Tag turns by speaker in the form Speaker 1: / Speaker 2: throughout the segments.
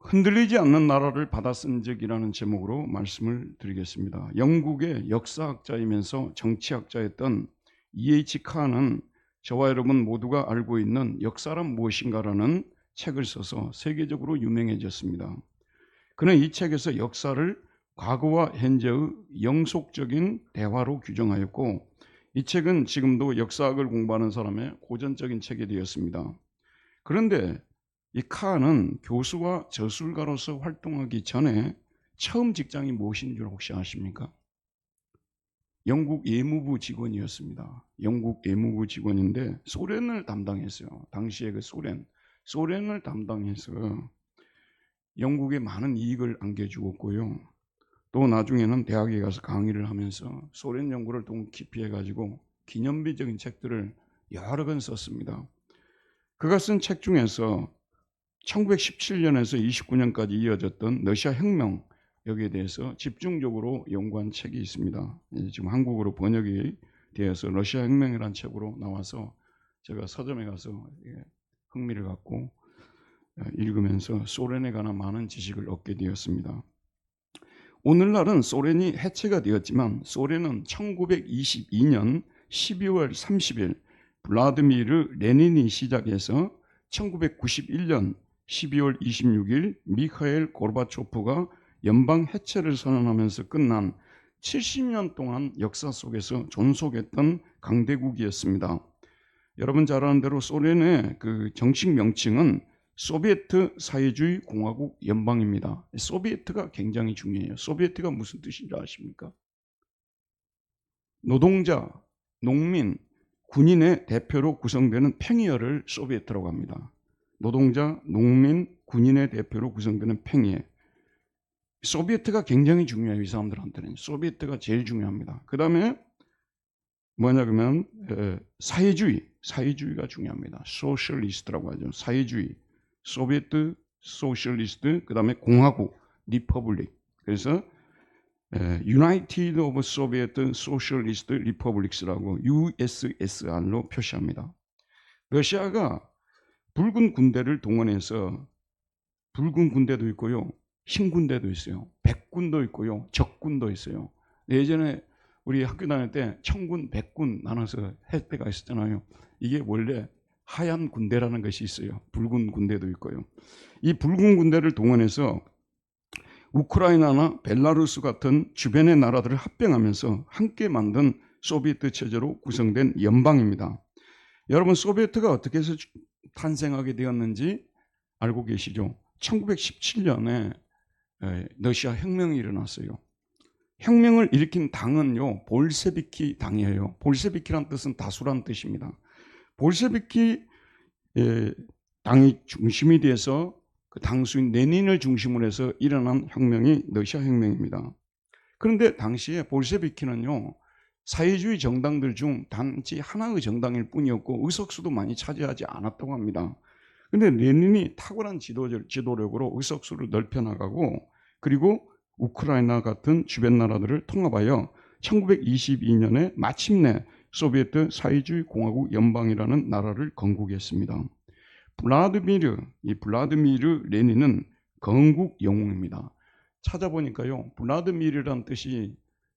Speaker 1: 흔들리지 않는 나라를 받아 쓴 적이라는 제목으로 말씀을 드리겠습니다. 영국의 역사학자이면서 정치학자였던 E.H. 칸은 저와 여러분 모두가 알고 있는 역사란 무엇인가라는 책을 써서 세계적으로 유명해졌습니다. 그는 이 책에서 역사를 과거와 현재의 영속적인 대화로 규정하였고, 이 책은 지금도 역사학을 공부하는 사람의 고전적인 책이 되었습니다. 그런데 이 칸은 교수와 저술가로서 활동하기 전에 처음 직장이 무엇인 줄 혹시 아십니까? 영국 예무부 직원이었습니다. 영국 예무부 직원인데 소련을 담당했어요. 당시에 그 소련을 담당해서 영국에 많은 이익을 안겨주었고요. 또 나중에는 대학에 가서 강의를 하면서 소련 연구를 더 깊이 해가지고 기념비적인 책들을 여러 권 썼습니다. 그가 쓴 책 중에서 1917년에서 29년까지 이어졌던 러시아 혁명, 여기에 대해서 집중적으로 연구한 책이 있습니다. 지금 한국어로 번역이 되어서 러시아 혁명이라는 책으로 나와서 제가 서점에 가서 흥미를 갖고 읽으면서 소련에 관한 많은 지식을 얻게 되었습니다. 오늘날은 소련이 해체가 되었지만 소련은 1922년 12월 30일 블라드미르 레닌이 시작해서 1991년 12월 26일 미하일 고르바초프가 연방 해체를 선언하면서 끝난 70년 동안 역사 속에서 존속했던 강대국이었습니다. 여러분 잘 아는 대로 소련의 그 정식 명칭은 소비에트 사회주의 공화국 연방입니다. 소비에트가 굉장히 중요해요. 소비에트가 무슨 뜻인지 아십니까? 노동자, 농민, 군인의 대표로 구성되는 팽이어를 소비에트라고 합니다. 노동자, 농민, 군인의 대표로 구성되는 팽이에. 소비에트가 굉장히 중요해요. 이 사람들한테는. 소비에트가 제일 중요합니다. 그 다음에 뭐냐 그러면 사회주의가 중요합니다. 소셜리스트라고 하죠. 사회주의, 소비에트, 소셜리스트, 그 다음에 공화국, 리퍼블릭. 그래서 United of Soviet Socialist Republics라고 USSR로 표시합니다. 러시아가 붉은 군대를 동원해서 붉은 군대도 있고요, 흰 군대도 있어요, 백군도 있고요, 적군도 있어요. 예전에 우리 학교 다닐 때 청군, 백군 나눠서 할 때가 있었잖아요. 이게 원래 하얀 군대라는 것이 있어요. 붉은 군대도 있고요. 이 붉은 군대를 동원해서 우크라이나나 벨라루스 같은 주변의 나라들을 합병하면서 함께 만든 소비에트 체제로 구성된 연방입니다. 여러분, 소비에트가 어떻게 해서 탄생하게 되었는지 알고 계시죠? 1917년에 러시아 혁명이 일어났어요. 혁명을 일으킨 당은요, 볼셰비키 당이에요. 볼셰비키란 뜻은 다수란 뜻입니다. 볼셰비키 당이 중심이 돼서 그 당수인 레닌을 중심으로 해서 일어난 혁명이 러시아 혁명입니다. 그런데 당시에 볼셰비키는요, 사회주의 정당들 중 단지 하나의 정당일 뿐이었고 의석수도 많이 차지하지 않았다고 합니다. 그런데 레닌이 탁월한 지도력으로 의석수를 넓혀나가고, 그리고 우크라이나 같은 주변 나라들을 통합하여 1922년에 마침내 소비에트 사회주의 공화국 연방이라는 나라를 건국했습니다. 블라드미르 레닌은 건국 영웅입니다. 찾아보니까요, 블라드미르라는 뜻이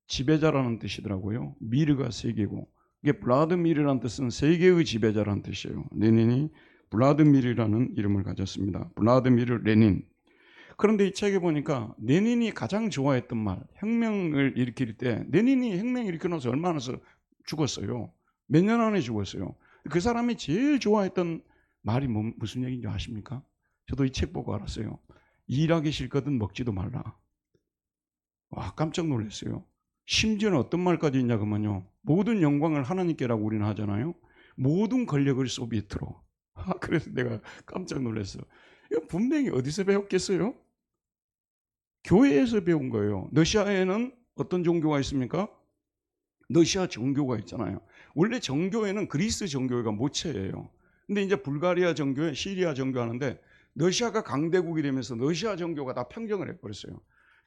Speaker 1: 지배자라는 뜻이더라고요. 미르가 세계고, 이게 블라드미르라는 뜻은 세계의 지배자라는 뜻이에요. 레닌이 블라드미르라는 이름을 가졌습니다. 블라드미르 레닌. 그런데 이 책에 보니까 레닌이 가장 좋아했던 말, 혁명을 일으킬 때, 레닌이 혁명 일으키고 나서 얼마나 죽었어요. 몇 년 안에 죽었어요. 그 사람이 제일 좋아했던 말이 무슨 얘기인지 아십니까? 저도 이 책 보고 알았어요. 일하기 싫거든 먹지도 말라. 와, 깜짝 놀랐어요. 심지어는 어떤 말까지 있냐 그러면요, 모든 영광을 하나님께라고 우리는 하잖아요. 모든 권력을 소비에트로. 그래서 내가 깜짝 놀랐어. 이거 분명히 어디서 배웠겠어요? 교회에서 배운 거예요. 러시아에는 어떤 종교가 있습니까? 러시아 정교가 있잖아요. 원래 정교회는 그리스 정교회가 모체예요. 근데 이제 불가리아 정교회, 시리아 정교 하는데 러시아가 강대국이 되면서 러시아 정교가 다 평정을 해버렸어요.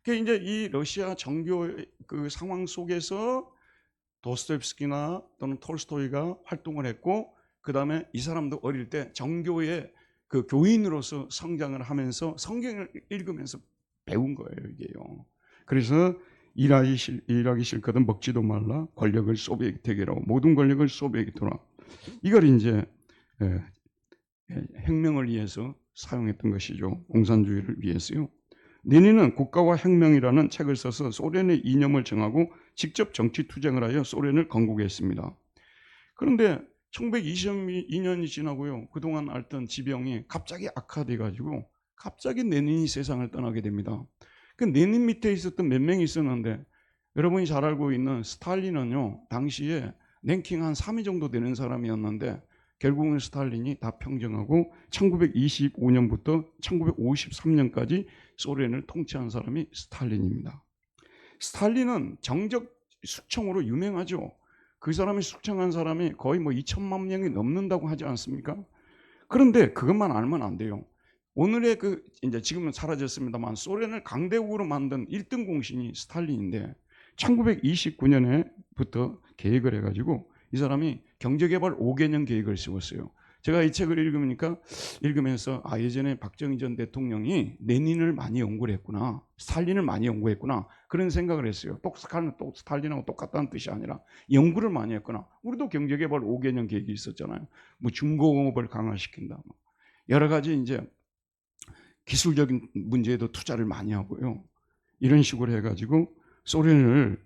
Speaker 1: 그러니까 이제 이 러시아 정교 그 상황 속에서 도스토옙스키나 또는 톨스토이가 활동을 했고, 그 다음에 이 사람도 어릴 때 정교의 그 교인으로서 성장을 하면서 성경을 읽으면서 배운 거예요, 이게요. 그래서 일하기 싫거든 먹지도 말라. 권력을 소비에게 하고 모든 권력을 소비에게 두라. 이걸 이제 혁명을 위해서 사용했던 것이죠. 공산주의를 위해서요. 레닌은 국가와 혁명이라는 책을 써서 소련의 이념을 정하고 직접 정치 투쟁을 하여 소련을 건국했습니다. 그런데 1922년이 지나고요. 그동안 앓던 지병이 갑자기 악화돼 가지고 갑자기 레닌이 세상을 떠나게 됩니다. 그 레닌 밑에 있었던 몇 명이 있었는데 여러분이 잘 알고 있는 스탈린은요. 당시에 랭킹 한 3위 정도 되는 사람이었는데 결국은 스탈린이 다 평정하고 1925년부터 1953년까지 소련을 통치한 사람이 스탈린입니다. 스탈린은 정적 숙청으로 유명하죠. 그 사람이 숙청한 사람이 거의 뭐 2천만 명이 넘는다고 하지 않습니까? 그런데 그것만 알면 안 돼요. 오늘의 이제 지금은 사라졌습니다만 소련을 강대국으로 만든 1등 공신이 스탈린인데 1929년에부터 계획을 해가지고 이 사람이 경제개발 5개년 계획을 세웠어요. 제가 이 책을 읽으면서 예전에 박정희 전 대통령이 레닌을 많이 연구를 했구나, 스탈린을 많이 연구했구나 그런 생각을 했어요. 또 스탈린하고 똑같다는 뜻이 아니라 연구를 많이 했구나. 우리도 경제개발 5개년 계획이 있었잖아요. 뭐 중공업을 강화시킨다, 여러 가지 이제 기술적인 문제에도 투자를 많이 하고요. 이런 식으로 해가지고 소련을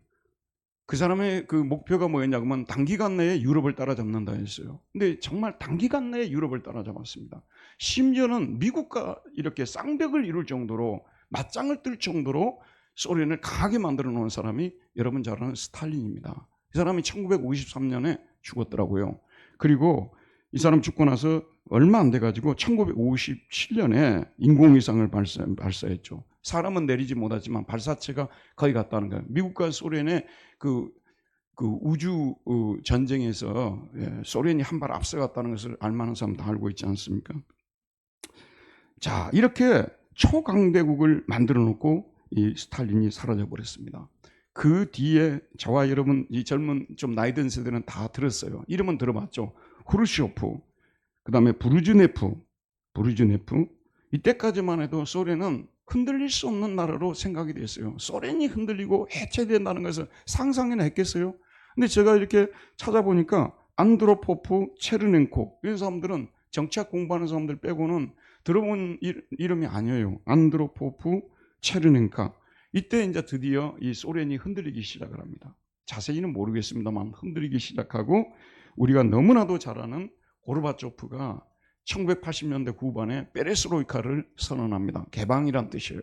Speaker 1: 그 사람의 그 목표가 뭐였냐 그러면 단기간 내에 유럽을 따라잡는다 했어요. 근데 정말 단기간 내에 유럽을 따라잡았습니다. 심지어는 미국과 이렇게 쌍벽을 이룰 정도로 맞짱을 뜰 정도로 소련을 강하게 만들어 놓은 사람이 여러분 잘 아는 스탈린입니다. 이 사람이 1953년에 죽었더라고요. 그리고 이 사람 죽고 나서 얼마 안 돼가지고 1957년에 인공위성을 발사했죠. 사람은 내리지 못하지만 발사체가 거의 갔다는 거예요. 미국과 소련의 그 우주 전쟁에서 소련이 한 발 앞서갔다는 것을 알만한 사람 다 알고 있지 않습니까? 자, 이렇게 초강대국을 만들어 놓고 이 스탈린이 사라져 버렸습니다. 그 뒤에 저와 여러분 이 젊은 좀 나이 든 세대는 다 들었어요. 이름은 들어봤죠. 후르쇼프, 그 다음에 브루즈네프. 이때까지만 해도 소련은 흔들릴 수 없는 나라로 생각이 됐어요. 소련이 흔들리고 해체된다는 것을 상상이나 했겠어요? 근데 제가 이렇게 찾아보니까 안드로포프, 체르넨코 이런 사람들은 정치학 공부하는 사람들 빼고는 들어본 이름이 아니에요. 안드로포프, 체르넨카. 이때 이제 드디어 이 소련이 흔들리기 시작을 합니다. 자세히는 모르겠습니다만 흔들리기 시작하고 우리가 너무나도 잘 아는 고르바초프가 1980년대 후반에 페레스로이카를 선언합니다. 개방이란 뜻이에요.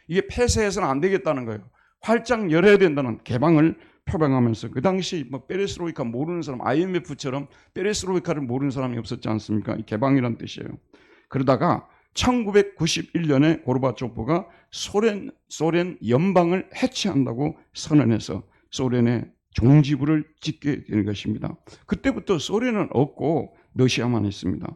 Speaker 1: 이게 폐쇄해서는 안 되겠다는 거예요. 활짝 열어야 된다는 개방을 표방하면서 그 당시 뭐 페레스로이카 모르는 사람, IMF처럼 페레스로이카를 모르는 사람이 없었지 않습니까? 이 개방이란 뜻이에요. 그러다가 1991년에 고르바초프가 소련 연방을 해체한다고 선언해서 소련의 종지부를 찍게 되는 것입니다. 그때부터 소련은 없고 러시아만 있습니다.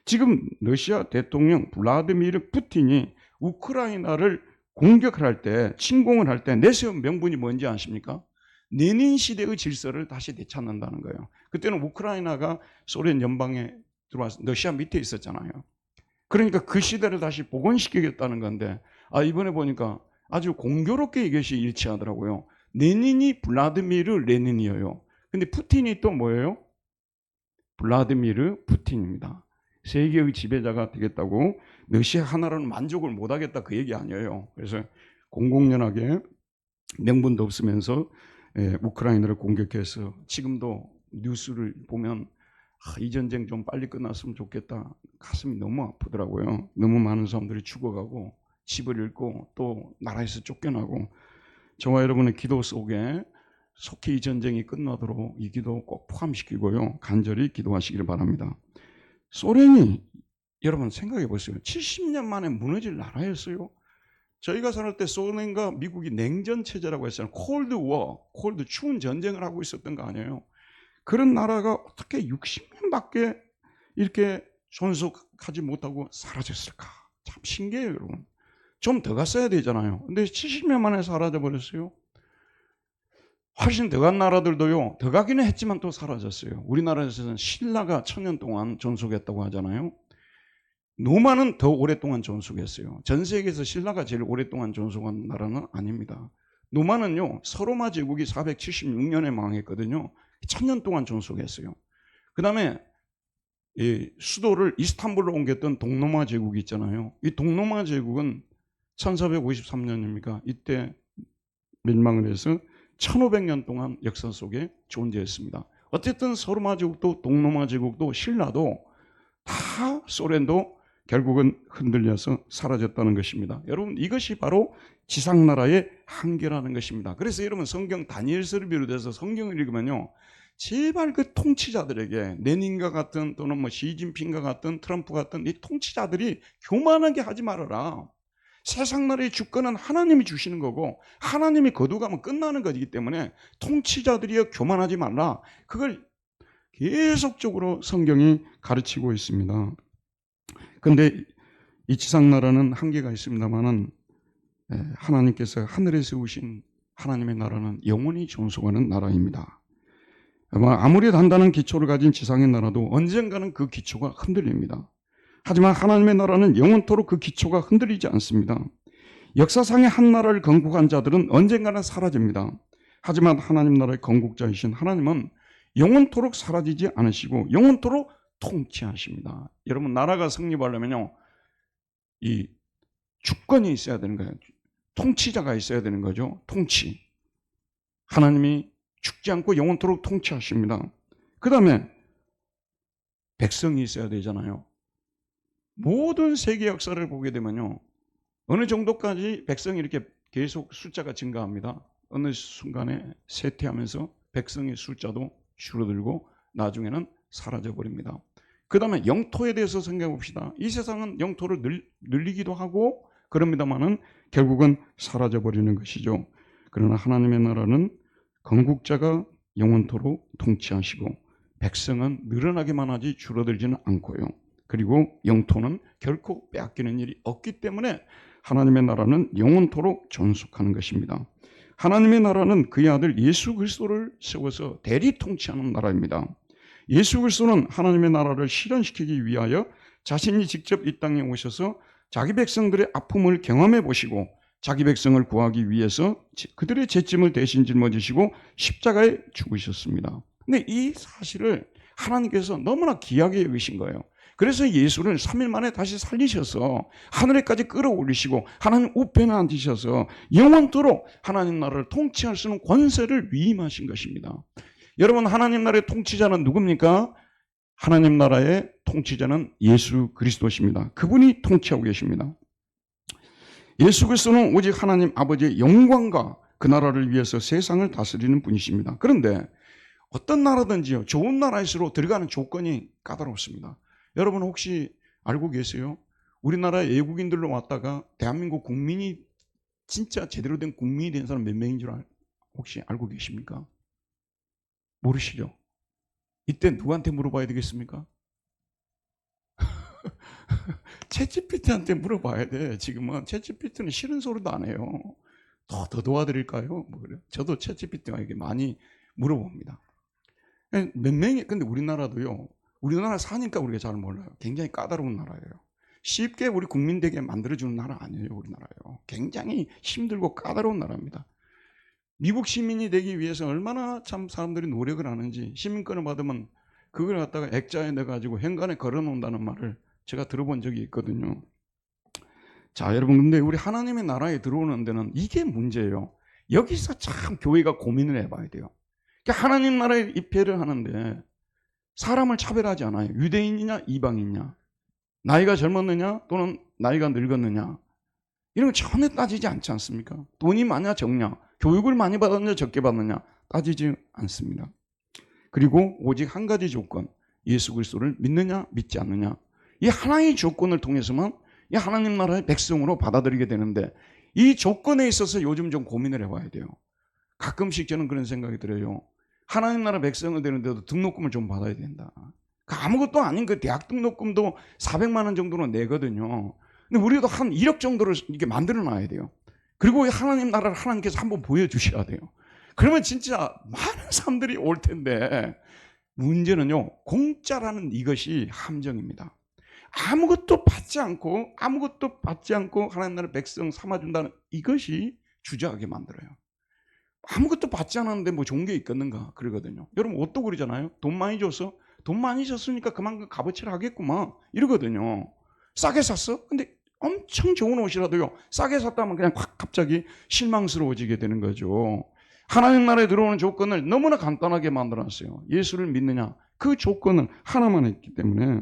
Speaker 1: 지금 러시아 대통령 블라디미르 푸틴이 우크라이나를 공격을 할 때, 침공을 할 때 내세운 명분이 뭔지 아십니까? 레닌 시대의 질서를 다시 되찾는다는 거예요. 그때는 우크라이나가 소련 연방에 들어와서 러시아 밑에 있었잖아요. 그러니까 그 시대를 다시 복원시키겠다는 건데 이번에 보니까 아주 공교롭게 이것이 일치하더라고요. 레닌이 블라디미르 레닌이에요. 근데 푸틴이 또 뭐예요? 블라디미르 푸틴입니다. 세계의 지배자가 되겠다고 러시아 하나로는 만족을 못하겠다 그 얘기 아니에요. 그래서 공공연하게 명분도 없으면서 우크라이나를 공격해서 지금도 뉴스를 보면 이 전쟁 좀 빨리 끝났으면 좋겠다. 가슴이 너무 아프더라고요. 너무 많은 사람들이 죽어가고 집을 잃고 또 나라에서 쫓겨나고 저와 여러분의 기도 속에 속히 이 전쟁이 끝나도록 이 기도 꼭 포함시키고요. 간절히 기도하시기를 바랍니다. 소련이 여러분 생각해 보세요. 70년 만에 무너질 나라였어요. 저희가 살을 때 소련과 미국이 냉전 체제라고 했잖아요. 콜드 워, 콜드 추운 전쟁을 하고 있었던 거 아니에요. 그런 나라가 어떻게 60년밖에 이렇게 존속하지 못하고 사라졌을까? 참 신기해요, 여러분. 좀 더 갔어야 되잖아요. 근데 70년 만에 사라져 버렸어요. 훨씬 더 간 나라들도요, 더 가기는 했지만 또 사라졌어요. 우리나라에서는 신라가 1000년 동안 존속했다고 하잖아요. 로마는 더 오랫동안 존속했어요. 전 세계에서 신라가 제일 오랫동안 존속한 나라는 아닙니다. 로마는요, 서로마 제국이 476년에 망했거든요. 1000년 동안 존속했어요. 그 다음에 수도를 이스탄불로 옮겼던 동로마 제국이 있잖아요. 이 동로마 제국은 1453년입니까? 이때 멸망을 해서 1500년 동안 역사 속에 존재했습니다. 어쨌든 서로마 제국도 동로마 제국도 신라도 다 소련도 결국은 흔들려서 사라졌다는 것입니다. 여러분, 이것이 바로 지상나라의 한계라는 것입니다. 그래서 여러분, 성경 다니엘서를 비롯해서 성경을 읽으면요, 제발 그 통치자들에게 레닌과 같은 또는 뭐 시진핑과 같은 트럼프 같은 이 통치자들이 교만하게 하지 말아라. 세상 나라의 주권은 하나님이 주시는 거고 하나님이 거두가면 끝나는 것이기 때문에 통치자들이여 교만하지 말라. 그걸 계속적으로 성경이 가르치고 있습니다. 그런데 이 지상나라는 한계가 있습니다만은 하나님께서 하늘에 세우신 하나님의 나라는 영원히 존속하는 나라입니다. 아무리 단단한 기초를 가진 지상의 나라도 언젠가는 그 기초가 흔들립니다. 하지만 하나님의 나라는 영원토록 그 기초가 흔들리지 않습니다. 역사상의 한 나라를 건국한 자들은 언젠가는 사라집니다. 하지만 하나님 나라의 건국자이신 하나님은 영원토록 사라지지 않으시고 영원토록 통치하십니다. 여러분, 나라가 성립하려면요, 이 주권이 있어야 되는 거예요. 통치자가 있어야 되는 거죠. 통치. 하나님이 죽지 않고 영원토록 통치하십니다. 그 다음에 백성이 있어야 되잖아요. 모든 세계 역사를 보게 되면요, 어느 정도까지 백성이 이렇게 계속 숫자가 증가합니다. 어느 순간에 쇠퇴하면서 백성의 숫자도 줄어들고 나중에는 사라져버립니다. 그 다음에 영토에 대해서 생각해 봅시다. 이 세상은 영토를 늘리기도 하고 그럽니다만은 결국은 사라져버리는 것이죠. 그러나 하나님의 나라는 건국자가 영원토록 통치하시고 백성은 늘어나기만 하지 줄어들지는 않고요. 그리고 영토는 결코 빼앗기는 일이 없기 때문에 하나님의 나라는 영원토록 존속하는 것입니다. 하나님의 나라는 그의 아들 예수 그리스도를 세워서 대리 통치하는 나라입니다. 예수 그리스도는 하나님의 나라를 실현시키기 위하여 자신이 직접 이 땅에 오셔서 자기 백성들의 아픔을 경험해 보시고 자기 백성을 구하기 위해서 그들의 죄짐을 대신 짊어지시고 십자가에 죽으셨습니다. 근데 이 사실을 하나님께서 너무나 귀하게 여기신 거예요. 그래서 예수를 3일 만에 다시 살리셔서 하늘에까지 끌어올리시고 하나님 우편에 앉으셔서 영원토록 하나님 나라를 통치할 수 있는 권세를 위임하신 것입니다. 여러분, 하나님 나라의 통치자는 누굽니까? 하나님 나라의 통치자는 예수 그리스도십니다. 그분이 통치하고 계십니다. 예수 그리스도는 오직 하나님 아버지의 영광과 그 나라를 위해서 세상을 다스리는 분이십니다. 그런데 어떤 나라든지요, 좋은 나라일수록 들어가는 조건이 까다롭습니다. 여러분, 혹시 알고 계세요? 우리나라 외국인들로 왔다가 대한민국 국민이 진짜 제대로 된 국민이 된 사람 몇 명인 줄 혹시 알고 계십니까? 모르시죠? 이때 누구한테 물어봐야 되겠습니까? 챗GPT한테 물어봐야 돼. 지금은 챗GPT는 싫은 소리도 안 해요. 더 도와드릴까요? 뭐 그래요. 저도 챗GPT에게 많이 물어봅니다. 몇 명이, 근데 우리나라도요, 우리나라 사니까 우리가 잘 몰라요. 굉장히 까다로운 나라예요. 쉽게 우리 국민 되게 만들어주는 나라 아니에요, 우리나라요. 굉장히 힘들고 까다로운 나라입니다. 미국 시민이 되기 위해서 얼마나 참 사람들이 노력을 하는지, 시민권을 받으면 그걸 갖다가 액자에 넣어가지고 현관에 걸어놓는다는 말을 제가 들어본 적이 있거든요. 자, 여러분, 근데 우리 하나님의 나라에 들어오는 데는 이게 문제예요. 여기서 참 교회가 고민을 해봐야 돼요. 그러니까 하나님 나라에 입회를 하는데 사람을 차별하지 않아요. 유대인이냐 이방인이냐, 나이가 젊었느냐 또는 나이가 늙었느냐, 이런 거 전혀 따지지 않지 않습니까? 돈이 많냐 적냐, 교육을 많이 받았냐 적게 받느냐 따지지 않습니다. 그리고 오직 한 가지 조건, 예수 그리스도를 믿느냐 믿지 않느냐, 이 하나의 조건을 통해서만 이 하나님 나라의 백성으로 받아들이게 되는데, 이 조건에 있어서 요즘 좀 고민을 해봐야 돼요. 가끔씩 저는 그런 생각이 들어요. 하나님 나라 백성이 되는데도 등록금을 좀 받아야 된다. 아무것도 아닌 그 대학 등록금도 400만 원 정도는 내거든요. 근데 우리도 한 1억 정도를 이렇게 만들어 놔야 돼요. 그리고 하나님 나라를 하나님께서 한번 보여주셔야 돼요. 그러면 진짜 많은 사람들이 올 텐데, 문제는요, 공짜라는 이것이 함정입니다. 아무것도 받지 않고 하나님 나라의 백성 삼아준다는 이것이 주저하게 만들어요. 아무것도 받지 않았는데 뭐 좋은 게 있겠는가 그러거든요. 여러분 옷도 그러잖아요. 돈 많이 줬으니까 그만큼 값어치를 하겠구만 이러거든요. 싸게 샀어? 근데 엄청 좋은 옷이라도요, 싸게 샀다면 그냥 확 갑자기 실망스러워지게 되는 거죠. 하나님 나라에 들어오는 조건을 너무나 간단하게 만들어놨어요. 예수를 믿느냐, 그 조건은 하나만 했기 때문에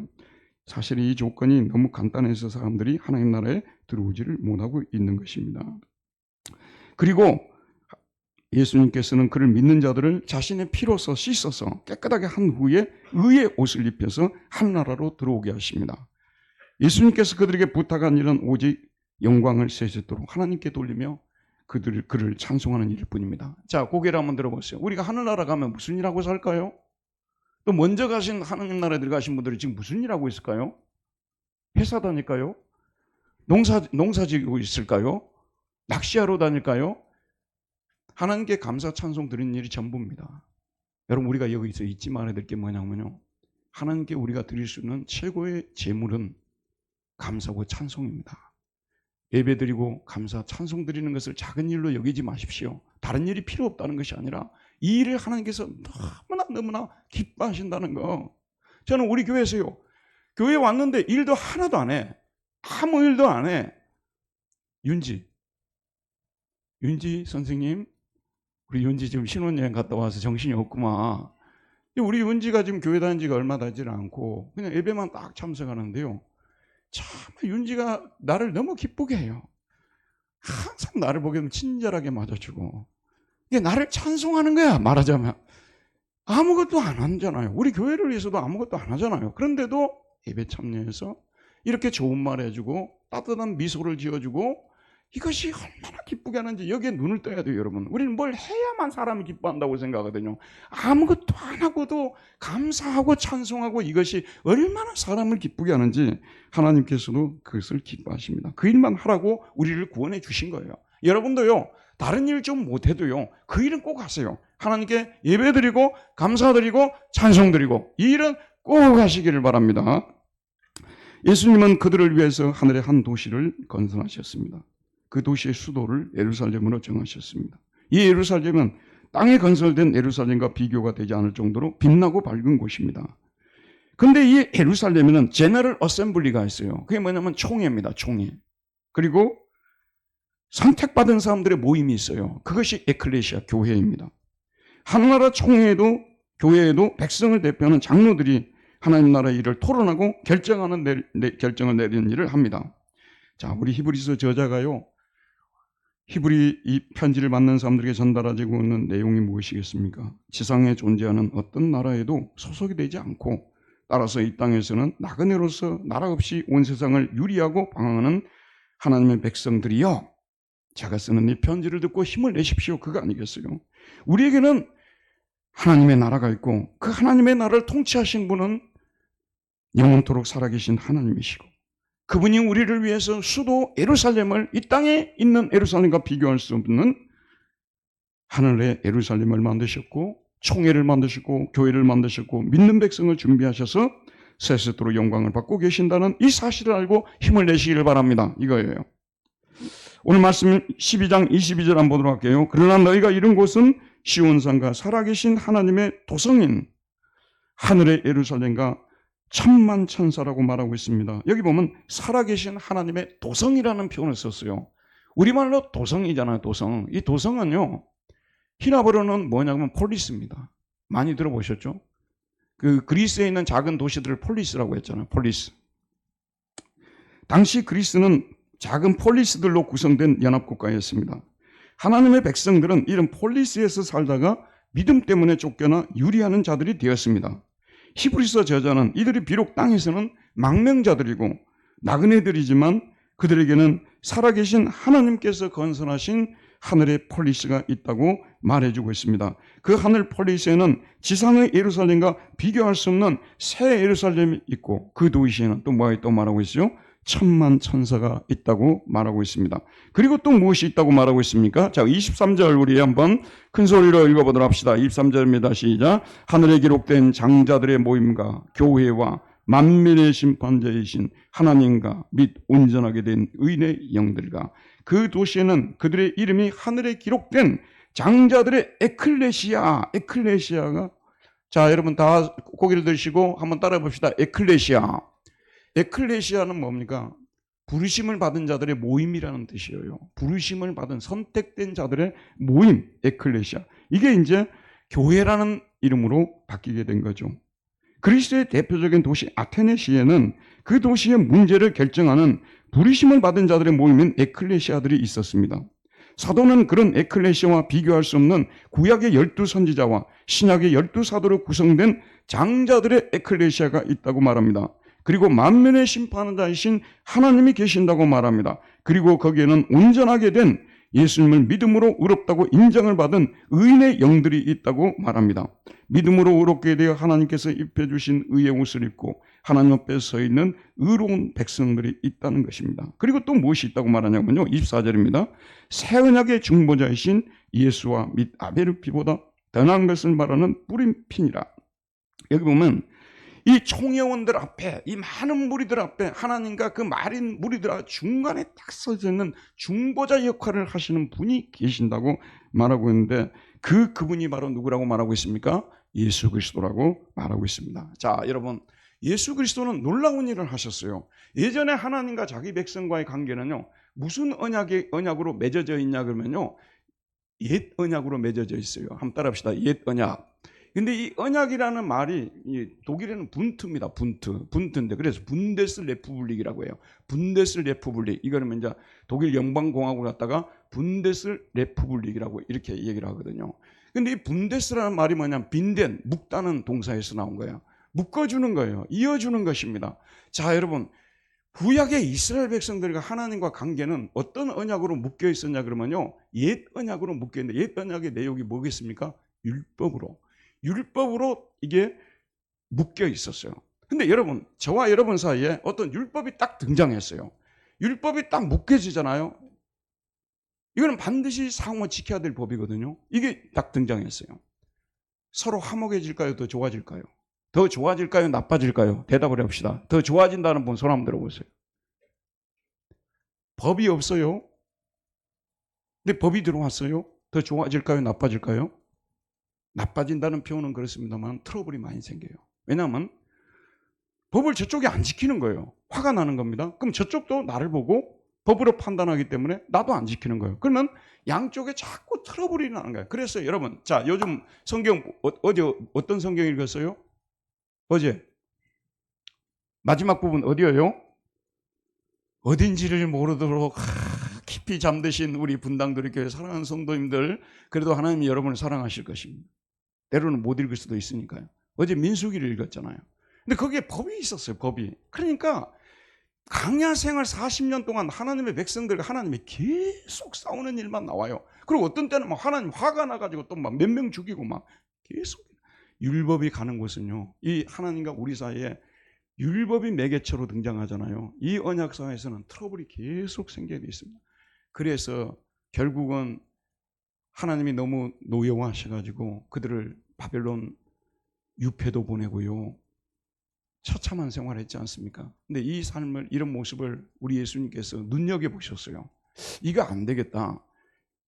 Speaker 1: 사실 이 조건이 너무 간단해서 사람들이 하나님 나라에 들어오지를 못하고 있는 것입니다. 그리고 예수님께서는 그를 믿는 자들을 자신의 피로서 씻어서 깨끗하게 한 후에 의의 옷을 입혀서 하늘나라로 들어오게 하십니다. 예수님께서 그들에게 부탁한 일은 오직 영광을 세세토록 하나님께 돌리며 그를 찬송하는 일일 뿐입니다. 자, 고개를 한번 들어보세요. 우리가 하늘나라 가면 무슨 일하고 살까요? 또 먼저 가신 하나님 나라에 들어가신 분들이 지금 무슨 일하고 있을까요? 회사 다닐까요? 농사 지고 있을까요? 낚시하러 다닐까요? 하나님께 감사 찬송 드리는 일이 전부입니다. 여러분, 우리가 여기서 잊지 말아야 될 게 뭐냐면요, 하나님께 우리가 드릴 수 있는 최고의 제물은 감사고 찬송입니다. 예배드리고 감사 찬송 드리는 것을 작은 일로 여기지 마십시오. 다른 일이 필요 없다는 것이 아니라 이 일을 하나님께서 너무나 기뻐하신다는 거. 저는 우리 교회에서요, 교회 왔는데 일도 하나도 안 해. 아무 일도 안 해. 윤지 선생님, 우리 윤지 지금 신혼여행 갔다 와서 정신이 없구만. 우리 윤지가 지금 교회 다닌 지가 얼마 되지 않고 그냥 예배만 딱 참석하는데요, 참 윤지가 나를 너무 기쁘게 해요. 항상 나를 보게 되면 친절하게 맞아주고, 이게 나를 찬송하는 거야. 말하자면 아무것도 안 하잖아요. 우리 교회를 위해서도 아무것도 안 하잖아요. 그런데도 예배 참여해서 이렇게 좋은 말 해주고 따뜻한 미소를 지어주고, 이것이 얼마나 기쁘게 하는지 여기에 눈을 떠야 돼요. 여러분, 우리는 뭘 해야만 사람이 기뻐한다고 생각하거든요. 아무것도 안 하고도 감사하고 찬송하고, 이것이 얼마나 사람을 기쁘게 하는지 하나님께서도 그것을 기뻐하십니다. 그 일만 하라고 우리를 구원해 주신 거예요. 여러분도요, 다른 일 좀 못해도요, 그 일은 꼭 하세요. 하나님께 예배드리고 감사드리고 찬송드리고, 이 일은 꼭 하시기를 바랍니다. 예수님은 그들을 위해서 하늘의 한 도시를 건설하셨습니다. 그 도시의 수도를 예루살렘으로 정하셨습니다. 이 예루살렘은 땅에 건설된 예루살렘과 비교가 되지 않을 정도로 빛나고 밝은 곳입니다. 그런데 이 예루살렘에는 제너럴 어셈블리가 있어요. 그게 뭐냐면 총회입니다. 총회. 그리고 선택받은 사람들의 모임이 있어요. 그것이 에클레시아, 교회입니다. 하나나라 총회에도, 교회에도 백성을 대표하는 장로들이 하나님 나라의 일을 토론하고 결정을 내리는 일을 합니다. 자, 우리 히브리서 저자가요, 히브리 이 편지를 받는 사람들에게 전달하고 있는 내용이 무엇이겠습니까? 지상에 존재하는 어떤 나라에도 소속이 되지 않고, 따라서 이 땅에서는 나그네로서 나라 없이 온 세상을 유리하고 방황하는 하나님의 백성들이여, 제가 쓰는 이 편지를 듣고 힘을 내십시오. 그거 아니겠어요? 우리에게는 하나님의 나라가 있고, 그 하나님의 나라를 통치하신 분은 영원토록 살아계신 하나님이시고, 그분이 우리를 위해서 수도 예루살렘을, 이 땅에 있는 예루살렘과 비교할 수 없는 하늘의 예루살렘을 만드셨고, 총회를 만드셨고, 교회를 만드셨고, 믿는 백성을 준비하셔서 세세토록 영광을 받고 계신다는 이 사실을 알고 힘을 내시기를 바랍니다. 이거예요. 오늘 말씀 12장 22절 한번 보도록 할게요. 그러나 너희가 이른 곳은 시온산과 살아계신 하나님의 도성인 하늘의 예루살렘과 천만 천사라고 말하고 있습니다. 여기 보면 살아계신 하나님의 도성이라는 표현을 썼어요. 우리말로 도성이잖아요. 도성. 이 도성은요, 히라브어로는 뭐냐면 폴리스입니다. 많이 들어보셨죠? 그 그리스에 있는 작은 도시들을 폴리스라고 했잖아요. 폴리스. 당시 그리스는 작은 폴리스들로 구성된 연합국가였습니다. 하나님의 백성들은 이런 폴리스에서 살다가 믿음 때문에 쫓겨나 유리하는 자들이 되었습니다. 히브리서 저자는 이들이 비록 땅에서는 망명자들이고 나그네들이지만 그들에게는 살아계신 하나님께서 건설하신 하늘의 폴리스가 있다고 말해주고 있습니다. 그 하늘 폴리스에는 지상의 예루살렘과 비교할 수 없는 새 예루살렘이 있고, 그 도시에는 또 뭐가 있다고 말하고 있어요? 천만 천사가 있다고 말하고 있습니다. 그리고 또 무엇이 있다고 말하고 있습니까? 자, 23절 우리 한번 큰 소리로 읽어보도록 합시다. 23절입니다. 시작. 하늘에 기록된 장자들의 모임과 교회와 만민의 심판자이신 하나님과 및 온전하게 된 의인의 영들과 그 도시에는 그들의 이름이 하늘에 기록된 장자들의 에클레시아가 자 여러분 다 고개를 들으시고 한번 따라해 봅시다. 에클레시아는 뭡니까? 부르심을 받은 자들의 모임이라는 뜻이에요. 부르심을 받은 선택된 자들의 모임, 에클레시아. 이게 이제 교회라는 이름으로 바뀌게 된 거죠. 그리스의 대표적인 도시 아테네시에는 그 도시의 문제를 결정하는 부르심을 받은 자들의 모임인 에클레시아들이 있었습니다. 사도는 그런 에클레시아와 비교할 수 없는 구약의 12선지자와 신약의 12사도로 구성된 장자들의 에클레시아가 있다고 말합니다. 그리고 만민의 심판자이신 하나님이 계신다고 말합니다. 그리고 거기에는 온전하게 된 예수님을 믿음으로 의롭다고 인정을 받은 의인의 영들이 있다고 말합니다. 믿음으로 의롭게 되어 하나님께서 입혀주신 의의 옷을 입고 하나님 앞에 서 있는 의로운 백성들이 있다는 것입니다. 그리고 또 무엇이 있다고 말하냐면요. 24절입니다. 새 언약의 중보자이신 예수와 및 아벨의 피보다 더 나은 것을 말하는 뿌린 피니라. 여기 보면 이 총회원들 앞에 이 많은 무리들 앞에 하나님과 그 마린 무리들 중간에 딱 서져 있는 중보자 역할을 하시는 분이 계신다고 말하고 있는데 그분이 바로 누구라고 말하고 있습니까? 예수 그리스도라고 말하고 있습니다. 자 여러분 예수 그리스도는 놀라운 일을 하셨어요. 예전에 하나님과 자기 백성과의 관계는요 무슨 언약으로 맺어져 있냐 그러면요 옛 언약으로 맺어져 있어요. 한번 따라합시다. 옛 언약. 근데 이 언약이라는 말이 독일에는 분트입니다. 분트인데 그래서 분데스 레푸블릭이라고 해요. 분데스 레푸블릭. 이거는 이제 독일 연방공화국을 갖다가 분데스 레푸블릭이라고 이렇게 얘기를 하거든요. 근데 이 분데스라는 말이 뭐냐면 빈덴, 묶다는 동사에서 나온 거예요. 묶어주는 거예요. 이어주는 것입니다. 자 여러분 구약의 이스라엘 백성들과 하나님과 관계는 어떤 언약으로 묶여 있었냐 그러면요 옛 언약으로 묶여 있는데 옛 언약의 내용이 뭐겠습니까? 율법으로 이게 묶여 있었어요. 근데 여러분 저와 여러분 사이에 어떤 율법이 딱 등장했어요. 율법이 딱 묶여지잖아요. 이거는 반드시 상호 지켜야 될 법이거든요. 이게 딱 등장했어요. 서로 화목해질까요? 더 좋아질까요? 더 좋아질까요? 나빠질까요? 대답을 해봅시다. 더 좋아진다는 분 손 한번 들어보세요. 법이 없어요. 근데 법이 들어왔어요. 더 좋아질까요? 나빠질까요? 나빠진다는 표현은 그렇습니다만 트러블이 많이 생겨요. 왜냐하면 법을 저쪽이 안 지키는 거예요. 화가 나는 겁니다. 그럼 저쪽도 나를 보고 법으로 판단하기 때문에 나도 안 지키는 거예요. 그러면 양쪽에 자꾸 트러블이 나는 거예요. 그래서 여러분 자 요즘 성경 어제 어떤 성경 읽었어요? 어제 마지막 부분 어디예요? 어딘지를 모르도록 깊이 잠드신 우리 분당교회 교회 사랑하는 성도님들 그래도 하나님이 여러분을 사랑하실 것입니다. 때로는 못 읽을 수도 있으니까요. 어제 민수기를 읽었잖아요. 근데 거기에 법이 있었어요. 법이. 그러니까 광야 생활 40년 동안 하나님의 백성들과 하나님이 계속 싸우는 일만 나와요. 그리고 어떤 때는 막 하나님 화가 나가지고 또 막 몇 명 죽이고 막 계속 율법이 가는 곳은요. 이 하나님과 우리 사이에 율법이 매개체로 등장하잖아요. 이 언약사에서는 트러블이 계속 생기게 돼 있습니다. 그래서 결국은 하나님이 너무 노여워하셔가지고 그들을 바벨론 유폐도 보내고요. 처참한 생활을 했지 않습니까? 근데 이 삶을 이런 모습을 우리 예수님께서 눈여겨보셨어요. 이거 안 되겠다.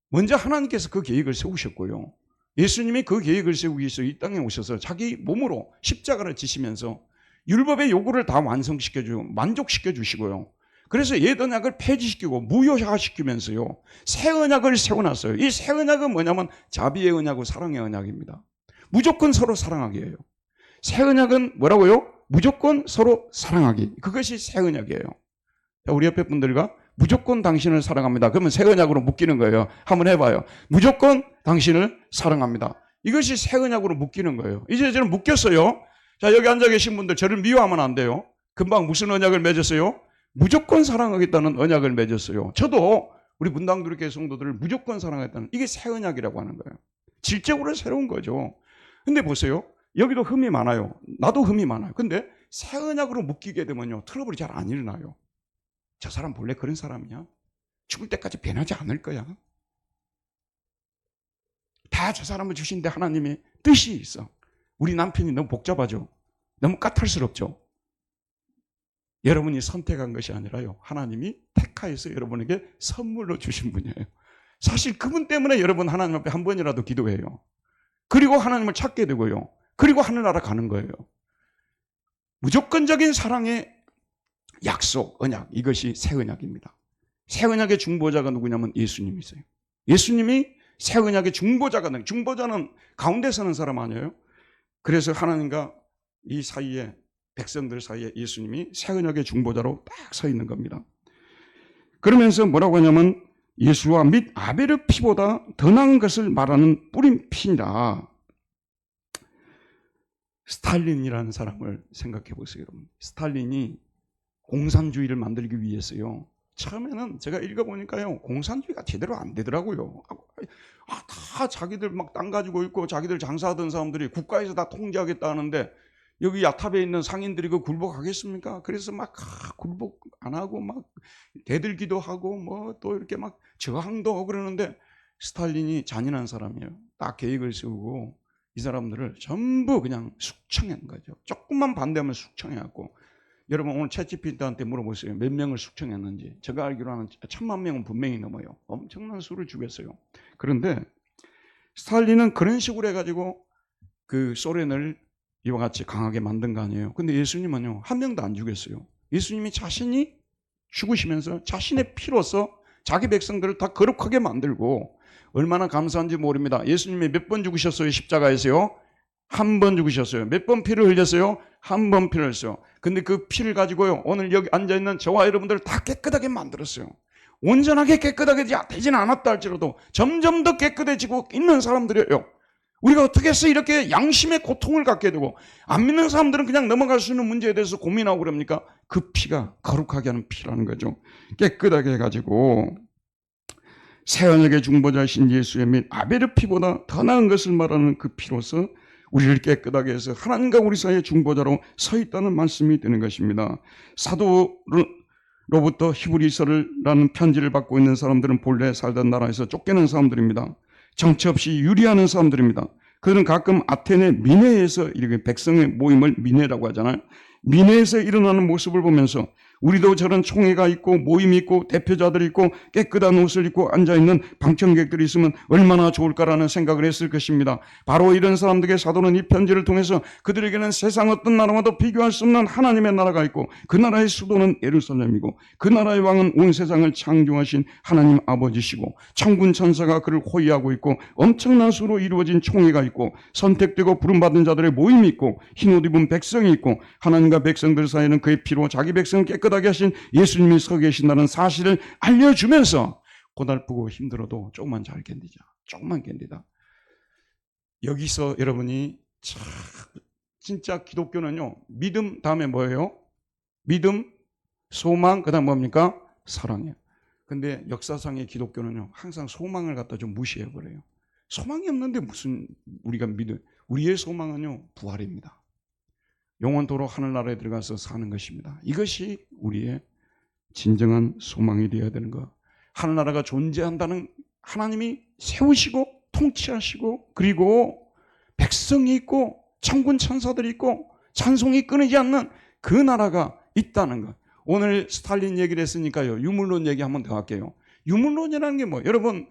Speaker 1: 먼저 하나님께서 그 계획을 세우셨고요. 예수님이 그 계획을 세우기 위해서 이 땅에 오셔서 자기 몸으로 십자가를 지시면서 율법의 요구를 다 완성시켜주고 만족시켜 주시고요. 그래서 옛 언약을 폐지시키고 무효화시키면서요. 새 언약을 세워놨어요. 이 새 언약은 뭐냐면 자비의 언약이고 사랑의 언약입니다. 무조건 서로 사랑하기예요. 새 언약은 뭐라고요? 무조건 서로 사랑하기. 그것이 새 언약이에요. 우리 옆에 분들과 무조건 당신을 사랑합니다. 그러면 새 언약으로 묶이는 거예요. 한번 해봐요. 무조건 당신을 사랑합니다. 이것이 새 언약으로 묶이는 거예요. 이제 저는 묶였어요. 자, 여기 앉아 계신 분들 저를 미워하면 안 돼요. 금방 무슨 언약을 맺었어요? 무조건 사랑하겠다는 언약을 맺었어요. 저도 우리 문당교회 성도들을 무조건 사랑하겠다는 이게 새 언약이라고 하는 거예요. 질적으로 새로운 거죠. 근데 보세요. 여기도 흠이 많아요. 나도 흠이 많아요. 근데 새 언약으로 묶이게 되면요. 트러블이 잘 안 일어나요. 저 사람 본래 그런 사람이야? 죽을 때까지 변하지 않을 거야. 다 저 사람을 주신데 하나님의 뜻이 있어. 우리 남편이 너무 복잡하죠. 너무 까탈스럽죠. 여러분이 선택한 것이 아니라요, 하나님이 택하여서 여러분에게 선물로 주신 분이에요. 사실 그분 때문에 여러분 하나님 앞에 한 번이라도 기도해요. 그리고 하나님을 찾게 되고요. 그리고 하늘나라 가는 거예요. 무조건적인 사랑의 약속, 언약, 이것이 새 언약입니다. 새 언약의 중보자가 누구냐면 예수님이세요. 예수님이 새 언약의 중보자가, 중보자는 가운데 서는 사람 아니에요? 그래서 하나님과 이 사이에, 백성들 사이에 예수님이 새 언약의 중보자로 딱 서 있는 겁니다. 그러면서 뭐라고 하냐면 예수와 및 아벨의 피보다 더 나은 것을 말하는 뿌린 피니라. 스탈린이라는 사람을 생각해 보세요, 여러분. 스탈린이 공산주의를 만들기 위해서요, 처음에는 제가 읽어보니까요, 공산주의가 제대로 안 되더라고요. 다 자기들 막 땅 가지고 있고 자기들 장사하던 사람들이 국가에서 다 통제하겠다 하는데 여기 야탑에 있는 상인들이 그 굴복하겠습니까? 그래서 막 굴복 안 하고 막 대들기도 하고 뭐 또 이렇게 막 저항도 하고 그러는데, 스탈린이 잔인한 사람이에요. 딱 계획을 세우고 이 사람들을 전부 그냥 숙청한 거죠. 조금만 반대하면 숙청해갖고, 여러분 오늘 챗GPT한테 물어보세요. 몇 명을 숙청했는지. 제가 알기로는 1000만 명은 분명히 넘어요. 엄청난 수를 죽였어요. 그런데 스탈린은 그런 식으로 해가지고 그 소련을 이와 같이 강하게 만든 거 아니에요. 근데 예수님은요, 한 명도 안 죽였어요. 예수님이 자신이 죽으시면서 자신의 피로서 자기 백성들을 다 거룩하게 만들고, 얼마나 감사한지 모릅니다. 예수님이 몇 번 죽으셨어요? 십자가에서요? 한 번 죽으셨어요. 몇 번 피를 흘렸어요? 한 번 피를 흘렸어요. 근데 그 피를 가지고요, 오늘 여기 앉아있는 저와 여러분들을 다 깨끗하게 만들었어요. 온전하게 깨끗하게 되지는 않았다 할지라도 점점 더 깨끗해지고 있는 사람들이에요. 우리가 어떻게 해서 이렇게 양심의 고통을 갖게 되고, 안 믿는 사람들은 그냥 넘어갈 수 있는 문제에 대해서 고민하고 그럽니까? 그 피가 거룩하게 하는 피라는 거죠. 깨끗하게 해가지고 새 언약의 중보자이신 예수의 및 아벨의 피보다 더 나은 것을 말하는 그 피로서 우리를 깨끗하게 해서 하나님과 우리 사이의 중보자로 서 있다는 말씀이 되는 것입니다. 사도로부터 히브리서라는 편지를 받고 있는 사람들은 본래 살던 나라에서 쫓겨난 사람들입니다. 정치 없이 유리하는 사람들입니다. 그들은 가끔 아테네 미네에서 이렇게 백성의 모임을 미네라고 하잖아요. 미네에서 일어나는 모습을 보면서 우리도 저런 총회가 있고 모임이 있고 대표자들이 있고 깨끗한 옷을 입고 앉아있는 방청객들이 있으면 얼마나 좋을까라는 생각을 했을 것입니다. 바로 이런 사람들에게 사도는 이 편지를 통해서 그들에게는 세상 어떤 나라와도 비교할 수 없는 하나님의 나라가 있고, 그 나라의 수도는 예루살렘이고 그 나라의 왕은 온 세상을 창조하신 하나님 아버지시고, 천군 천사가 그를 호위하고 있고, 엄청난 수로 이루어진 총회가 있고, 선택되고 부름받은 자들의 모임이 있고, 흰옷 입은 백성이 있고, 하나님과 백성들 사이에는 그의 피로 자기 백성을 깨끗하게 하신 예수님이 서 계신다는 사실을 알려주면서, 고달프고 힘들어도 조금만 잘 견디자, 조금만 견디다. 여기서 여러분이 참 진짜 기독교는요, 믿음 다음에 뭐예요? 믿음, 소망, 그 다음 뭡니까? 사랑이에요. 근데 역사상의 기독교는요, 항상 소망을 갖다 좀 무시해버려요. 소망이 없는데 무슨 우리가 믿음, 우리의 소망은요, 부활입니다. 영원토록 하늘나라에 들어가서 사는 것입니다. 이것이 우리의 진정한 소망이 되어야 되는 것. 하늘나라가 존재한다는, 하나님이 세우시고 통치하시고 그리고 백성이 있고 천군 천사들이 있고 찬송이 끊이지 않는 그 나라가 있다는 것. 오늘 스탈린 얘기를 했으니까요, 유물론 얘기 한번 더 할게요. 유물론이라는 게 뭐, 여러분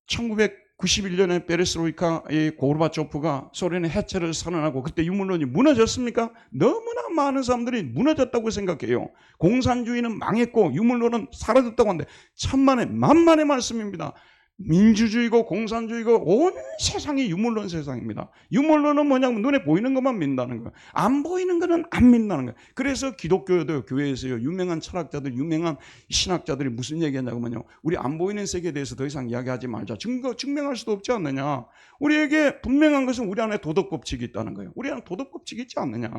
Speaker 1: 1991년에 베레스로이카 고르바초프가 소련의 해체를 선언하고 그때 유물론이 무너졌습니까? 너무나 많은 사람들이 무너졌다고 생각해요. 공산주의는 망했고 유물론은 사라졌다고 하는데 천만의 만만의 말씀입니다. 민주주의고 공산주의고 온 세상이 유물론 세상입니다. 유물론은 뭐냐면 눈에 보이는 것만 믿는다는 거예요. 안 보이는 것은 안 믿는다는 거예요. 그래서 기독교도 교회에서요, 유명한 철학자들, 유명한 신학자들이 무슨 얘기하냐면요, 우리 안 보이는 세계에 대해서 더 이상 이야기하지 말자. 증명할 수도 없지 않느냐. 우리에게 분명한 것은 우리 안에 도덕 법칙이 있다는 거예요. 우리 안에 도덕 법칙이 있지 않느냐.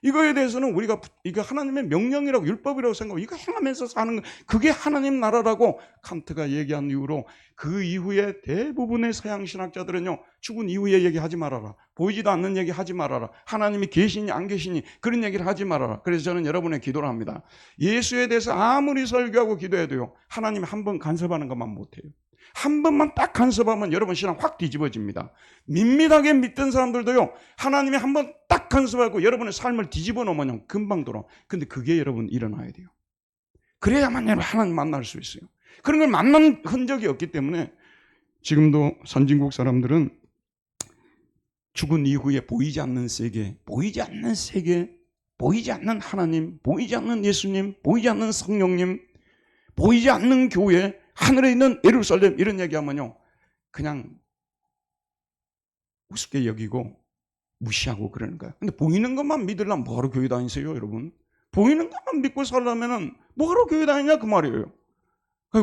Speaker 1: 이거에 대해서는 우리가 이거 하나님의 명령이라고, 율법이라고 생각하고 이거 행하면서 사는 거, 그게 하나님 나라라고 칸트가 얘기한 이후로 그 이후에 대부분의 서양 신학자들은요, 죽은 이후에 얘기하지 말아라, 보이지도 않는 얘기 하지 말아라, 하나님이 계시니 안 계시니 그런 얘기를 하지 말아라. 그래서 저는 여러분의 기도를 합니다. 예수에 대해서 아무리 설교하고 기도해도요, 하나님 한 번 간섭하는 것만 못해요. 한 번만 딱 간섭하면 여러분 신앙 확 뒤집어집니다. 밋밋하게 믿던 사람들도요, 하나님이 한 번 딱 간섭하고 여러분의 삶을 뒤집어 놓으면 금방 돌아. 근데 그게 여러분 일어나야 돼요. 그래야만 여러분 하나님 만날 수 있어요. 그런 걸 만난 흔적이 없기 때문에 지금도 선진국 사람들은 죽은 이후에 보이지 않는 세계, 보이지 않는 세계, 보이지 않는 하나님, 보이지 않는 예수님, 보이지 않는 성령님, 보이지 않는 교회, 하늘에 있는 예루살렘 이런 얘기하면요 그냥 우습게 여기고 무시하고 그러는 거예요. 근데 보이는 것만 믿으려면 뭐하러 교회 다니세요 여러분? 보이는 것만 믿고 살려면 뭐하러 교회 다니냐 그 말이에요.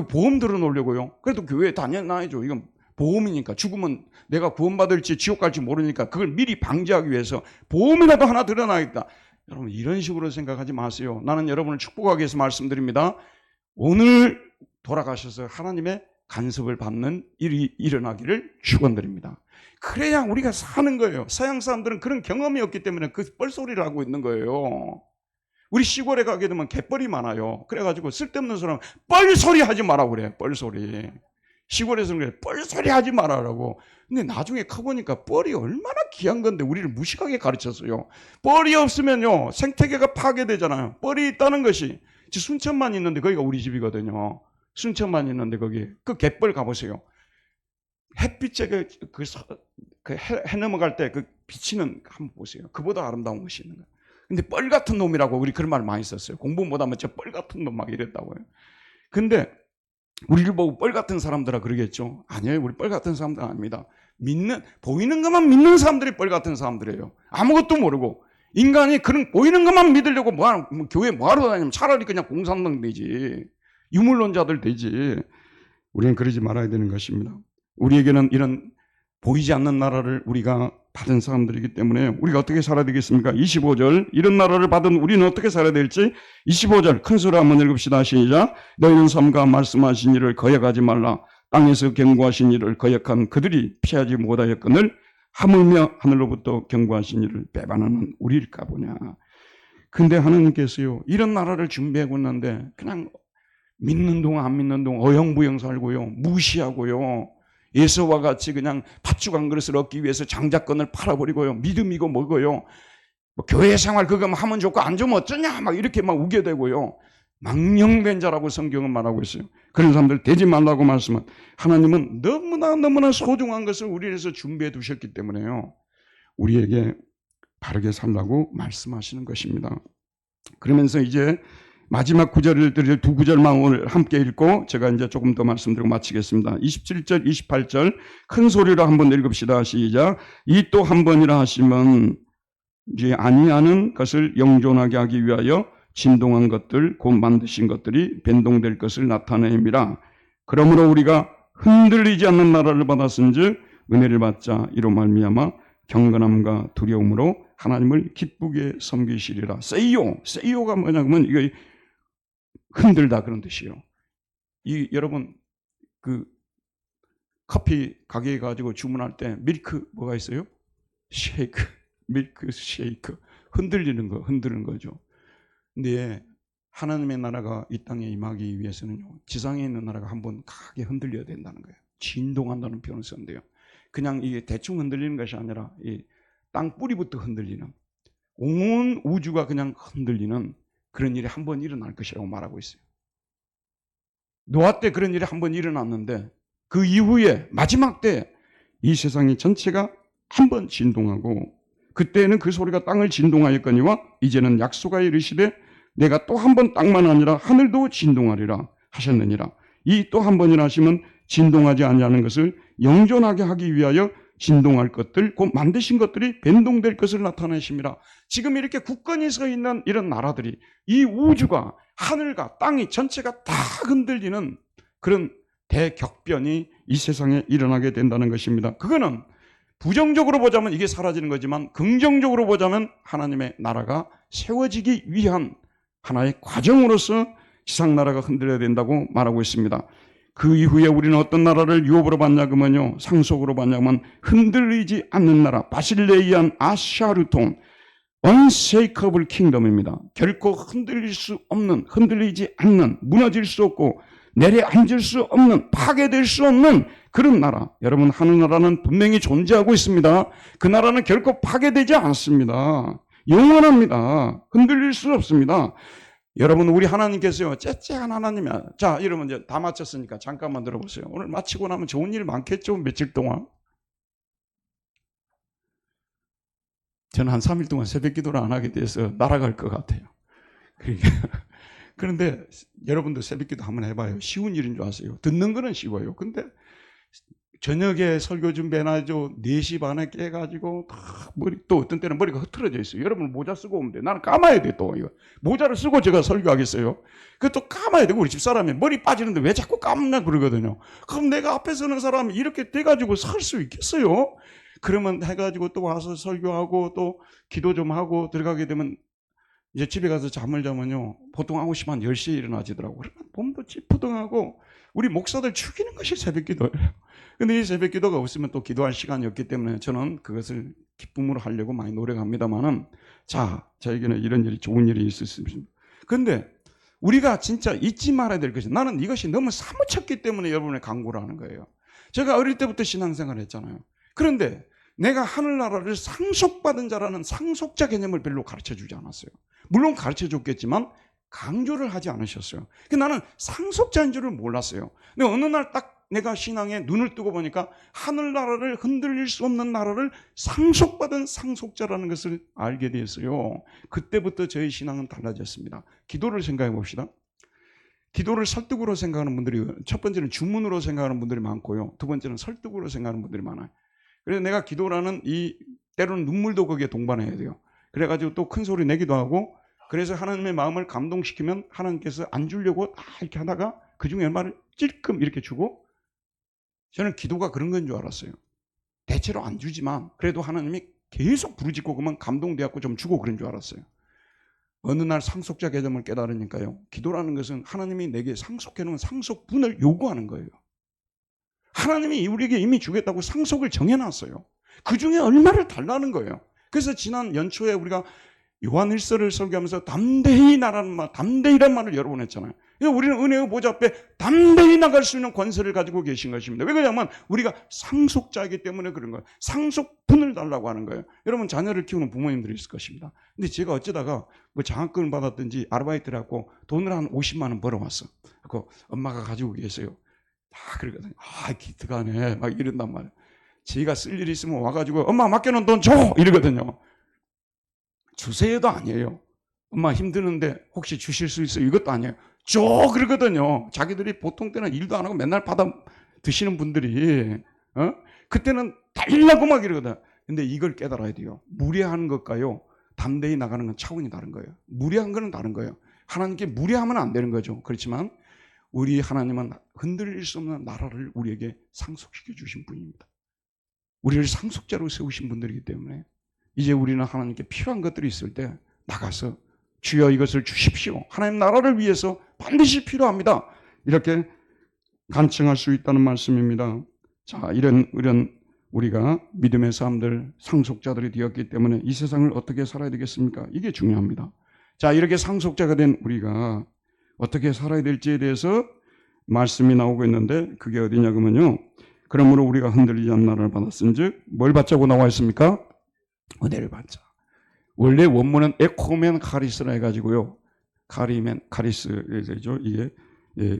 Speaker 1: 보험 들어놓으려고요. 그래도 교회 다녀놔야죠. 이건 보험이니까. 죽으면 내가 구원받을지 지옥 갈지 모르니까 그걸 미리 방지하기 위해서 보험이라도 하나 들어놔야겠다. 여러분 이런 식으로 생각하지 마세요. 나는 여러분을 축복하기 위해서 말씀드립니다. 오늘 돌아가셔서 하나님의 간섭을 받는 일이 일어나기를 축원드립니다. 그래야 우리가 사는 거예요. 서양 사람들은 그런 경험이 없기 때문에 그 뻘소리를 하고 있는 거예요. 우리 시골에 가게 되면 갯벌이 많아요. 그래가지고 쓸데없는 사람 뻘소리 하지 마라고 그래요. 뻘소리. 시골에서는 그래 뻘소리 하지 말아라고. 근데 나중에 커보니까 뻘이 얼마나 귀한 건데 우리를 무식하게 가르쳤어요. 뻘이 없으면요 생태계가 파괴되잖아요. 뻘이 있다는 것이 순천만 있는데 거기가 우리 집이거든요. 순천만 있는데 거기 그 갯벌 가보세요. 햇빛에 해 넘어갈 때 그 비치는 한번 보세요. 그보다 아름다운 것이 있는 거예요. 근데 뻘 같은 놈이라고 우리 그런 말 많이 썼어요. 공부 못하면 저 뻘 같은 놈 막 이랬다고요. 근데 우리를 보고 뻘 같은 사람들아 그러겠죠. 아니에요. 우리 뻘 같은 사람들 아닙니다. 보이는 것만 믿는 사람들이 뻘 같은 사람들이에요. 아무것도 모르고 인간이 그런 보이는 것만 믿으려고 교회 뭐하러 다니면 차라리 그냥 공산당 되지. 유물론자들 되지. 우리는 그러지 말아야 되는 것입니다. 우리에게는 이런 보이지 않는 나라를 우리가 받은 사람들이기 때문에 우리가 어떻게 살아야 되겠습니까? 25절 이런 나라를 받은 우리는 어떻게 살아야 될지 25절 큰 소리 한번 읽읍시다. 시작. 너희는 삼가 말씀하신 일을 거역하지 말라. 땅에서 경고하신 일을 거역한 그들이 피하지 못하였거늘 하물며 하늘로부터 경고하신 일을 배반하는 우리일까 보냐. 근데 하나님께서요 이런 나라를 준비하고 있는데 그냥 믿는 동안 안 믿는 동안 어영부영 살고요 무시하고요 예수와 같이 그냥 팥죽 한 그릇을 얻기 위해서 장자권을 팔아버리고요 믿음이고 뭐고요 뭐 교회 생활 그거 하면 좋고 안 좋으면 어쩌냐 막 이렇게 막 우겨대고요 망령된 자라고 성경은 말하고 있어요. 그런 사람들 되지 말라고 말씀은 하나님은 너무나 소중한 것을 우리 위해서 준비해 두셨기 때문에요 우리에게 바르게 살라고 말씀하시는 것입니다. 그러면서 이제 마지막 구절을 드릴 두 구절만 오늘 함께 읽고 제가 이제 조금 더 말씀드리고 마치겠습니다. 27절, 28절 큰 소리로 한번 읽읍시다. 시작. 이 또 한 번이라 하시면 이제 아니하는 것을 영존하게 하기 위하여 진동한 것들, 곧 만드신 것들이 변동될 것을 나타내입니다. 그러므로 우리가 흔들리지 않는 나라를 받았은즉 은혜를 받자 이로 말미암아 경건함과 두려움으로 하나님을 기쁘게 섬기시리라. 세이오가 뭐냐면 이거 흔들다 그런 뜻이에요. 여러분 그 커피 가게에 가지고 주문할 때 밀크 뭐가 있어요? 쉐이크, 밀크 쉐이크. 흔드는 거죠. 근데 하나님의 나라가 이 땅에 임하기 위해서는요 지상에 있는 나라가 한번 강하게 흔들려야 된다는 거예요. 진동한다는 표현을 썼는데요. 그냥 이게 대충 흔들리는 것이 아니라 이 땅 뿌리부터 흔들리는 온 우주가 그냥 흔들리는 그런 일이 한번 일어날 것이라고 말하고 있어요. 노아 때 그런 일이 한번 일어났는데 그 이후에 마지막 때 이 세상이 전체가 한번 진동하고 그때는 그 소리가 땅을 진동하였거니와 이제는 약속하여 이르시되 내가 또 한 번 땅만 아니라 하늘도 진동하리라 하셨느니라. 이 또 한 번이나 하시면 진동하지 아니하는 것을 영존하게 하기 위하여 진동할 것들 곧 만드신 것들이 변동될 것을 나타내십니다. 지금 이렇게 굳건히 서 있는 이런 나라들이 이 우주가 하늘과 땅이 전체가 다 흔들리는 그런 대격변이 이 세상에 일어나게 된다는 것입니다. 그거는 부정적으로 보자면 이게 사라지는 거지만 긍정적으로 보자면 하나님의 나라가 세워지기 위한 하나의 과정으로서 지상나라가 흔들려야 된다고 말하고 있습니다. 그 이후에 우리는 어떤 나라를 유업으로 받냐면요 상속으로 받냐면 흔들리지 않는 나라 바실레이안 아샤르톤 unshakable kingdom입니다. 결코 흔들릴 수 없는 흔들리지 않는 무너질 수 없고 내려앉을 수 없는, 파괴될 수 없는 그런 나라. 여러분, 하늘나라는 분명히 존재하고 있습니다. 그 나라는 결코 파괴되지 않습니다. 영원합니다. 흔들릴 수 없습니다. 여러분, 우리 하나님께서요, 째째한 하나님이야. 자, 이러면 이제 다 마쳤으니까 잠깐만 들어보세요. 오늘 마치고 나면 좋은 일 많겠죠? 며칠 동안. 저는 한 3일 동안 새벽 기도를 안 하게 돼서 날아갈 것 같아요. 그런데 여러분도 새벽 기도 한번 해봐요. 쉬운 일인 줄 아세요? 듣는 거는 쉬워요. 근데 저녁에 설교 준비해놔죠. 4시 반에 깨가지고 또 어떤 때는 머리가 흐트러져 있어요. 여러분 모자 쓰고 오면 돼. 나는 감아야 돼. 또 이거 모자를 쓰고 제가 설교하겠어요. 그것도 감아야 되고, 우리 집사람이 머리 빠지는데 왜 자꾸 감나 그러거든요. 그럼 내가 앞에 서는 사람이 이렇게 돼가지고 설 수 있겠어요? 그러면 해가지고 또 와서 설교하고 또 기도 좀 하고 들어가게 되면 이제 집에 가서 잠을 자면요, 보통 9시 반 10시에 일어나지더라고요. 그러면 몸도 찌푸둥하고, 우리 목사들 죽이는 것이 새벽 기도예요. 근데 이 새벽 기도가 없으면 또 기도할 시간이 없기 때문에 저는 그것을 기쁨으로 하려고 많이 노력합니다만은, 자, 저에게는 이런 일이, 좋은 일이 있을 수 있습니다. 근데 우리가 진짜 잊지 말아야 될 것이, 나는 이것이 너무 사무쳤기 때문에 여러분의 강구를 하는 거예요. 제가 어릴 때부터 신앙생활을 했잖아요. 그런데 내가 하늘나라를 상속받은 자라는 상속자 개념을 별로 가르쳐주지 않았어요. 물론 가르쳐줬겠지만 강조를 하지 않으셨어요. 나는 상속자인 줄을 몰랐어요. 근데 어느 날 딱 내가 신앙에 눈을 뜨고 보니까 하늘나라를 흔들릴 수 없는 나라를 상속받은 상속자라는 것을 알게 되었어요. 그때부터 저희 신앙은 달라졌습니다. 기도를 생각해 봅시다. 기도를 설득으로 생각하는 분들이, 첫 번째는 주문으로 생각하는 분들이 많고요. 두 번째는 설득으로 생각하는 분들이 많아요. 그래서 내가 기도라는 때로는 눈물도 거기에 동반해야 돼요. 그래가지고 또 큰 소리 내기도 하고, 그래서 하나님의 마음을 감동시키면 하나님께서 안 주려고 다 이렇게 하다가 그 중에 얼마를 찔끔 이렇게 주고, 저는 기도가 그런 건 줄 알았어요. 대체로 안 주지만 그래도 하나님이 계속 부르짖고 그러면 감동되었고 좀 주고 그런 줄 알았어요. 어느 날 상속자 개념을 깨달으니까요, 기도라는 것은 하나님이 내게 상속해놓은 상속분을 요구하는 거예요. 하나님이 우리에게 이미 주겠다고 상속을 정해놨어요. 그 중에 얼마를 달라는 거예요. 그래서 지난 연초에 우리가 요한일서를 설교하면서 담대히 나라는 말, 담대히란 말을 여러 번 했잖아요. 우리는 은혜의 보좌 앞에 담대히 나갈 수 있는 권세를 가지고 계신 것입니다. 왜 그러냐면 우리가 상속자이기 때문에 그런 거예요. 상속분을 달라고 하는 거예요. 여러분, 자녀를 키우는 부모님들이 있을 것입니다. 근데 제가 어쩌다가 뭐 장학금을 받았든지 아르바이트를 하고 돈을 한 50만 원 벌어왔어. 그 엄마가 가지고 계세요. 다 그러거든요. 기특하네. 막 이런단 말이에요. 제가 쓸 일이 있으면 와가지고 엄마 맡겨놓은 돈 줘! 이러거든요. 주세요도 아니에요. 엄마 힘드는데 혹시 주실 수 있어요? 이것도 아니에요. 줘! 그러거든요. 자기들이 보통 때는 일도 안 하고 맨날 받아 드시는 분들이, 그때는 달라고 막 이러거든. 근데 이걸 깨달아야 돼요. 무례한 것과요, 담대히 나가는 건 차원이 다른 거예요. 무례한 거는 다른 거예요. 하나님께 무례하면 안 되는 거죠. 그렇지만 우리 하나님은 흔들릴 수 없는 나라를 우리에게 상속시켜 주신 분입니다. 우리를 상속자로 세우신 분들이기 때문에 이제 우리는 하나님께 필요한 것들이 있을 때 나가서 주여 이것을 주십시오. 하나님 나라를 위해서 반드시 필요합니다. 이렇게 간청할 수 있다는 말씀입니다. 자, 이런 우리가 믿음의 사람들, 상속자들이 되었기 때문에 이 세상을 어떻게 살아야 되겠습니까? 이게 중요합니다. 자, 이렇게 상속자가 된 우리가 어떻게 살아야 될지에 대해서 말씀이 나오고 있는데, 그게 어디냐 그러면요, 그러므로 우리가 흔들리지 않는 나라를 받았은즉 뭘 받자고 나와 있습니까? 은혜를 받자. 원래 원문은 에코멘 카리스라 해가지고요, 카리스죠. 이게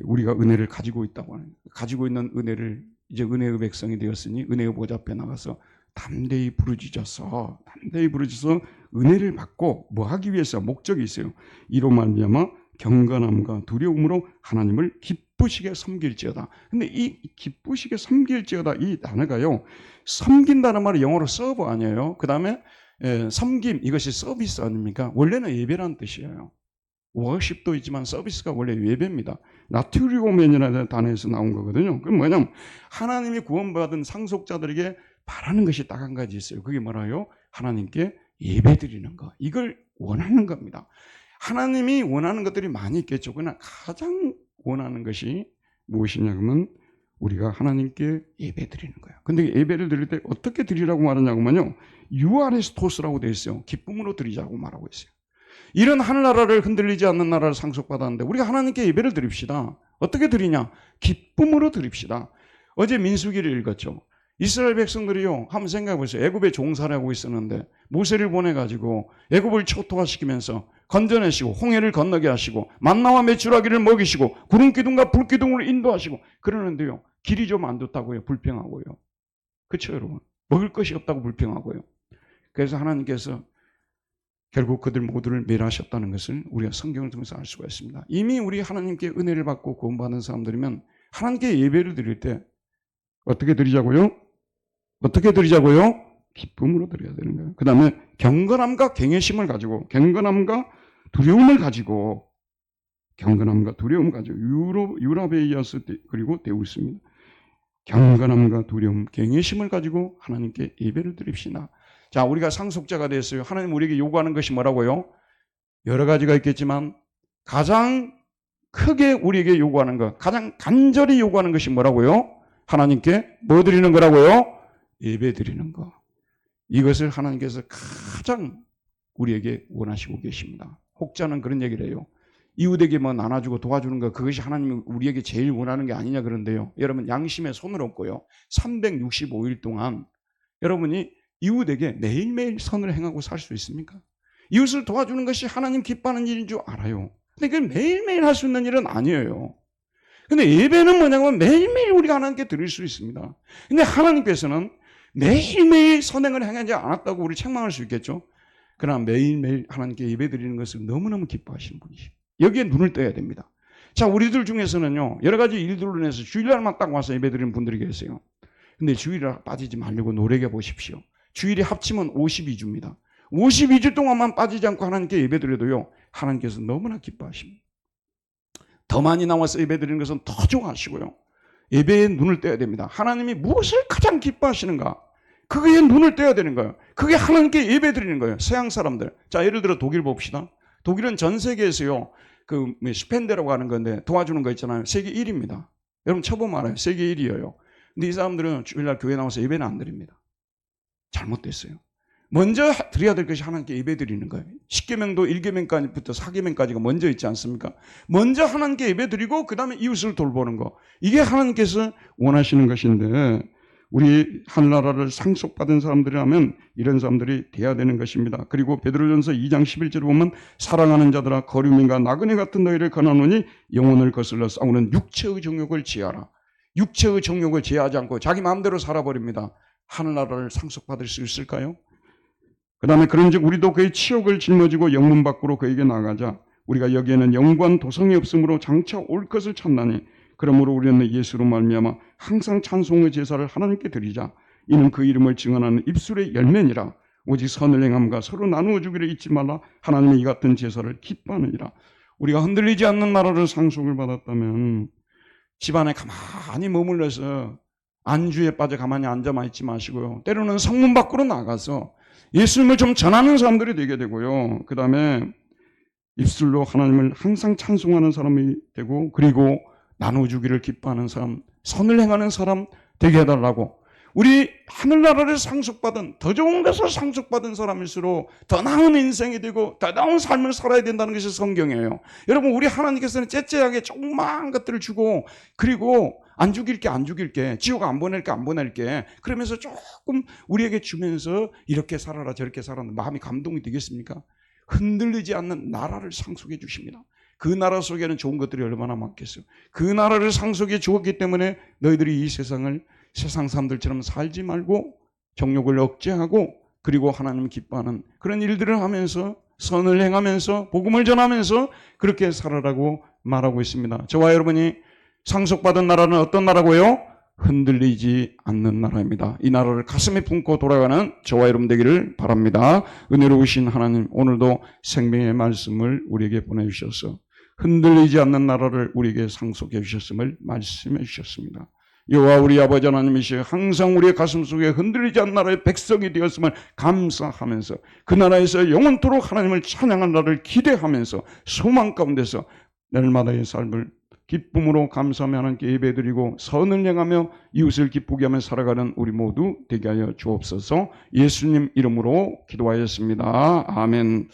Speaker 1: 우리가 은혜를 가지고 있다고 하는, 가지고 있는 은혜를 이제 은혜의 백성이 되었으니 은혜의 보좌 앞에 나가서 담대히 부르짖어서 은혜를 받고 뭐 하기 위해서 목적이 있어요. 이로 말미암아 경건함과 두려움으로 하나님을 기쁘시게 섬길지어다. 근데 이 기쁘시게 섬길지어다, 이 단어가요, 섬긴다는 말이 영어로 서브 아니에요. 그 다음에 섬김, 이것이 서비스 아닙니까? 원래는 예배라는 뜻이에요. 워십도 있지만 서비스가 원래 예배입니다. 나트리오멘이라는 단어에서 나온 거거든요. 그럼 뭐냐면 하나님이 구원받은 상속자들에게 바라는 것이 딱 한 가지 있어요. 그게 뭐라요? 하나님께 예배드리는 거. 이걸 원하는 겁니다. 하나님이 원하는 것들이 많이 있겠죠. 그러나 가장 원하는 것이 무엇이냐 그러면 우리가 하나님께 예배드리는 거예요. 근데 예배를 드릴 때 어떻게 드리라고 말하냐면요, 유아레스토스라고 되어 있어요. 기쁨으로 드리자고 말하고 있어요. 이런 하늘나라를 흔들리지 않는 나라를 상속받았는데 우리가 하나님께 예배를 드립시다. 어떻게 드리냐? 기쁨으로 드립시다. 어제 민수기를 읽었죠. 이스라엘 백성들이요, 한번 생각해 보세요. 애굽에 종살이 하고 있었는데 모세를 보내가지고 애굽을 초토화시키면서 건져내시고 홍해를 건너게 하시고 만나와 메추라기를 먹이시고 구름기둥과 불기둥을 인도하시고 그러는데요, 길이 좀 안 좋다고요. 불평하고요. 그렇죠, 여러분? 먹을 것이 없다고 불평하고요. 그래서 하나님께서 결국 그들 모두를 멸하셨다는 것을 우리가 성경을 통해서 알 수가 있습니다. 이미 우리 하나님께 은혜를 받고 구원받은 사람들이면 하나님께 예배를 드릴 때 어떻게 드리자고요? 어떻게 드리자고요? 기쁨으로 드려야 되는 거예요. 그 다음에 경건함과 경외심을 가지고, 경건함과 두려움을 가지고, 경건함과 두려움을 가지고, 유라베이아스 그리고 데우스입니다. 경건함과 두려움, 경외심을 가지고 하나님께 예배를 드립시다. 자, 우리가 상속자가 됐어요. 하나님 우리에게 요구하는 것이 뭐라고요? 여러 가지가 있겠지만 가장 크게 우리에게 요구하는 것, 가장 간절히 요구하는 것이 뭐라고요? 하나님께 뭐 드리는 거라고요? 예배 드리는 거. 이것을 하나님께서 가장 우리에게 원하시고 계십니다. 혹자는 그런 얘기를 해요. 이웃에게 뭐 나눠주고 도와주는 거, 그것이 하나님이 우리에게 제일 원하는 게 아니냐 그런데요. 여러분, 양심에 손을 얹고요. 365일 동안 여러분이 이웃에게 매일매일 선을 행하고 살 수 있습니까? 이웃을 도와주는 것이 하나님 기뻐하는 일인 줄 알아요. 근데 그게 매일매일 할 수 있는 일은 아니에요. 근데 예배는 뭐냐면 매일매일 우리가 하나님께 드릴 수 있습니다. 근데 하나님께서는 매일매일 선행을 행하지 않았다고 우리 책망할 수 있겠죠. 그러나 매일매일 하나님께 예배 드리는 것을 너무너무 기뻐하시는 분이시죠. 여기에 눈을 떠야 됩니다. 자, 우리들 중에서는요, 여러 가지 일들로 인해서 주일날만 딱 와서 예배 드리는 분들이 계세요. 근데 주일날 빠지지 말고 노력해 보십시오. 주일이 합치면 52주입니다. 52주 동안만 빠지지 않고 하나님께 예배 드려도요, 하나님께서 너무나 기뻐하십니다. 더 많이 나와서 예배 드리는 것은 더 좋아하시고요. 예배에 눈을 떼야 됩니다. 하나님이 무엇을 가장 기뻐하시는가? 그거에 눈을 떼야 되는 거예요. 그게 하나님께 예배 드리는 거예요. 서양 사람들. 자, 예를 들어 독일 봅시다. 독일은 전 세계에서요, 그 스펜데라고 하는 건데 도와주는 거 있잖아요. 세계 1위입니다. 여러분 쳐보면 알아요. 세계 1위예요. 근데 이 사람들은 주일날 교회 나와서 예배는 안 드립니다. 잘못됐어요. 먼저 드려야 될 것이 하나님께 예배 드리는 거예요. 10계명도 1계명까지부터 4계명까지가 먼저 있지 않습니까? 먼저 하나님께 예배 드리고 그 다음에 이웃을 돌보는 거. 이게 하나님께서 원하시는 것인데 우리 하늘나라를 상속받은 사람들이라면 이런 사람들이 돼야 되는 것입니다. 그리고 베드로전서 2장 11절을 보면 사랑하는 자들아 거류민과 나그네 같은 너희를 권하노니 영혼을 거슬러 싸우는 육체의 정욕을 제하라. 육체의 정욕을 제하지 않고 자기 마음대로 살아버립니다. 하늘나라를 상속받을 수 있을까요? 그 다음에 그런즉 우리도 그의 치욕을 짊어지고 영문 밖으로 그에게 나가자. 우리가 여기에는 영관 도성이 없으므로 장차 올 것을 찾나니 그러므로 우리는 예수로 말미암아 항상 찬송의 제사를 하나님께 드리자. 이는 그 이름을 증언하는 입술의 열매니라. 오직 선을 행함과 서로 나누어 주기를 잊지 말라. 하나님이 이 같은 제사를 기뻐하느니라. 우리가 흔들리지 않는 나라를 상속을 받았다면 집안에 가만히 머물러서 안주에 빠져 가만히 앉아만 있지 마시고요. 때로는 성문 밖으로 나가서 예수님을 좀 전하는 사람들이 되게 되고요. 그 다음에 입술로 하나님을 항상 찬송하는 사람이 되고 그리고 나눠주기를 기뻐하는 사람, 선을 행하는 사람 되게 해달라고. 우리 하늘나라를 상속받은, 더 좋은 것을 상속받은 사람일수록 더 나은 인생이 되고 더 나은 삶을 살아야 된다는 것이 성경이에요. 여러분, 우리 하나님께서는 째째하게 조그마한 것들을 주고 그리고 안 죽일게 안 죽일게, 지옥 안 보낼게 안 보낼게, 그러면서 조금 우리에게 주면서 이렇게 살아라 저렇게 살아라 마음이 감동이 되겠습니까? 흔들리지 않는 나라를 상속해 주십니다. 그 나라 속에는 좋은 것들이 얼마나 많겠어요. 그 나라를 상속해 주었기 때문에 너희들이 이 세상을 세상 사람들처럼 살지 말고 정욕을 억제하고 그리고 하나님 기뻐하는 그런 일들을 하면서 선을 행하면서 복음을 전하면서 그렇게 살아라고 말하고 있습니다. 저와 여러분이 상속받은 나라는 어떤 나라고요? 흔들리지 않는 나라입니다. 이 나라를 가슴에 품고 돌아가는 저와 여러분 되기를 바랍니다. 은혜로우신 하나님, 오늘도 생명의 말씀을 우리에게 보내주셔서 흔들리지 않는 나라를 우리에게 상속해 주셨음을 말씀해 주셨습니다. 여호와 우리 아버지 하나님이시여 항상 우리의 가슴 속에 흔들리지 않는 나라의 백성이 되었음을 감사하면서 그 나라에서 영원토록 하나님을 찬양한 나라를 기대하면서 소망 가운데서 날마다의 삶을 기쁨으로 감사하며 하나님께 예배드리고 선을 행하며 이웃을 기쁘게 하며 살아가는 우리 모두 되게 하여 주옵소서. 예수님 이름으로 기도하였습니다. 아멘.